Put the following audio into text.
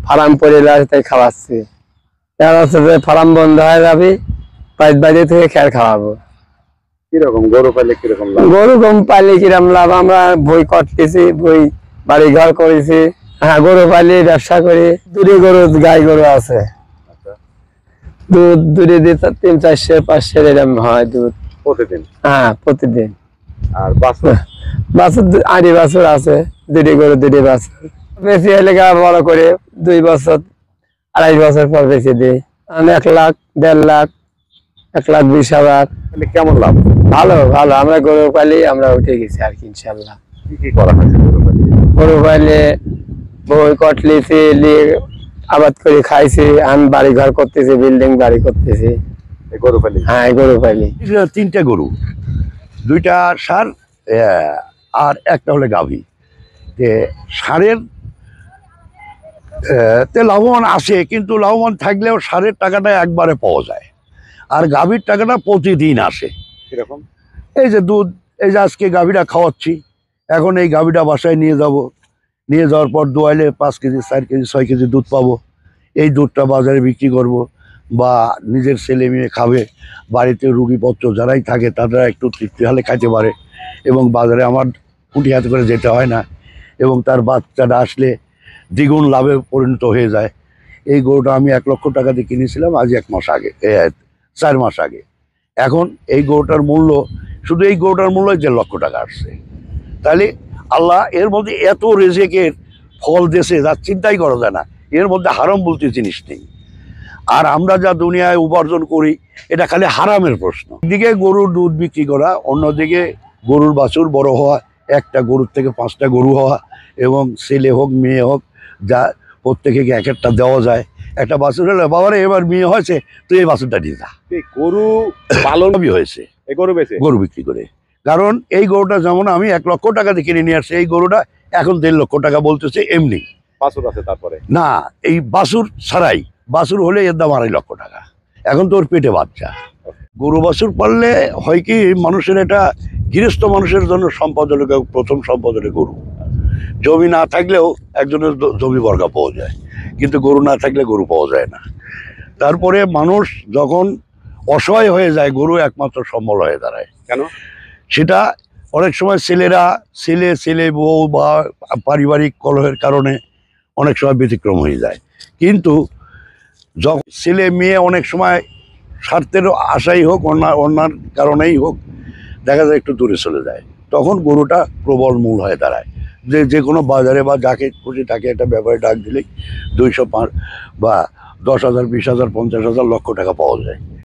Farm পরে তাই খাওয়াচ্ছি। ফার্ম বন্ধ হয়ে যাবে, বাইরে থেকে খেয়ার খাওয়াবো। কিরকম গরু পাইলে কিরকম লাভ? গরু কম পাইলে কিরকম লাভ? আমরা বই করতেছি, বই বাড়ি ঘর করেছি। হ্যাঁ, গরু পাইলে ব্যবসা করি। দূরে গরু, গাই গরু আছে। দুধ দূরে দিয়ে 300-400 এরকম হয় দুধ প্রতিদিন? হ্যাঁ, প্রতিদিন। আর বাছুর? বাছুর আড়ি বাছুর আছে, দুটি গরু দুটি বাছুর। বেশি হলে বড় করে 2 বছর 2.5 বছর পর বেশি দিই। 1 লাখ 1.5 লাখ 1,20,000। কেমন লাভ? ভালো ভালো, আমরা গরু পালি, আমরা উঠে গেছি আর কি ইনশাল্লাহ। কি কি করা হয়েছে গরু পাইলে? গরু পাইলে বই কটলিছি, আবাদ করে খাইছি। আমি বাড়ি ঘর করতেছি, বিল্ডিং বাড়ি করতেছি। গরু পাইলে? হ্যাঁ, গরু পাইলি। 3টে গরু, 2টা ষাঁড় আর একটা হলে গাভী। ষাঁড়ের তে লাভবান আসে, কিন্তু লাভবান থাকলেও ষাঁড়ের টাকাটা একবারে পাওয়া যায়, আর গাভীর টাকাটা প্রতিদিন আসে। কিরকম? এই যে দুধ, এই যে আজকে গাভীটা খাওয়াচ্ছি, এখন এই গাভীটা বাসায় নিয়ে যাব, নিয়ে যাওয়ার পর দোয়াইলে 5 কেজি 4 কেজি 6 কেজি দুধ পাবো। এই দুধটা বাজারে বিক্রি করব, বা নিজের ছেলে মেয়ে খাবে, বাড়িতে রুগীপত্র যারাই থাকে তারা একটু তৃপ্তি হলে খাইতে পারে, এবং বাজারে আমার কুটি হাতে করে যেতে হয় না, এবং তার বাচ্চাটা আসলে দ্বিগুণ লাভে পরিণত হয়ে যায়। এই গরুটা আমি 1 লক্ষ টাকা দিয়ে কিনেছিলাম আজ 1 মাস আগে, 4 মাস আগে। এখন এই গরুটার মূল্য, শুধু এই গরুটার মূল্য 1.5 লক্ষ টাকা আসছে। তাহলে আল্লাহ এর মধ্যে এত রেজেকের ফল দেশে যা চিন্তাই করা যায় না, এর মধ্যে হারাম বলতে জিনিস নেই। আর আমরা যা দুনিয়ায় উপার্জন করি, এটা খালি হারামের প্রশ্ন। একদিকে গরুর দুধ বিক্রি করা, অন্যদিকে গরুর বাছুর বড় হওয়া, একটা গরুর থেকে 5টা গরু হওয়া, এবং ছেলে হোক মেয়ে হোক, যা প্রত্যেকে 1-1টা দেওয়া যায়। একটা বাছুর হলে, বাবারে এবার মেয়ে হয়েছে, তুই এই বাছুরটা দিয়ে যা। গরু পালন হয়েছে এই গরু বেচে? গরু বিক্রি করে। কারণ এই গরুটা যেমন আমি 1 লক্ষ টাকা দিয়ে কিনে নিয়ে আসছি, এই গরুটা এখন 1.5 লক্ষ টাকা বলতেছে এমনি। বাছুর আছে তারপরে? না, এই বাছুর ছাড়াই, বাছুর হলে এর দাম 2.5 লক্ষ টাকা। এখন তো ওর পেটে বাচ্চা। গরু বাছুর পাললে হয় কি, মানুষের এটা গৃহস্থ মানুষের জন্য সম্পদ হলো, প্রথম সম্পদ হলো গরু। জমি না থাকলেও একজনের জমি বর্গা পাওয়া যায়, কিন্তু গরু না থাকলে গরু পাওয়া যায় না। তারপরে মানুষ যখন অসহায় হয়ে যায়, গরু একমাত্র সম্বল হয়ে দাঁড়ায়। কেন? সেটা অনেক সময় ছেলে বউ বা পারিবারিক কলহের কারণে অনেক সময় ব্যতিক্রম হয়ে যায়, কিন্তু যখন ছেলে মেয়ে অনেক সময় স্বার্থের আশাই হোক, অন্যার কারণেই হোক, দেখা যায় একটু দূরে চলে যায়, তখন গরুটা প্রবল মূল হয়ে দাঁড়ায়। যে কোনো বাজারে বা যাকে খুশি তাকে একটা ব্যাপারে ডাক দিলেই 200 বা 10,000 20,000 50,000 লক্ষ টাকা পাওয়া যায়।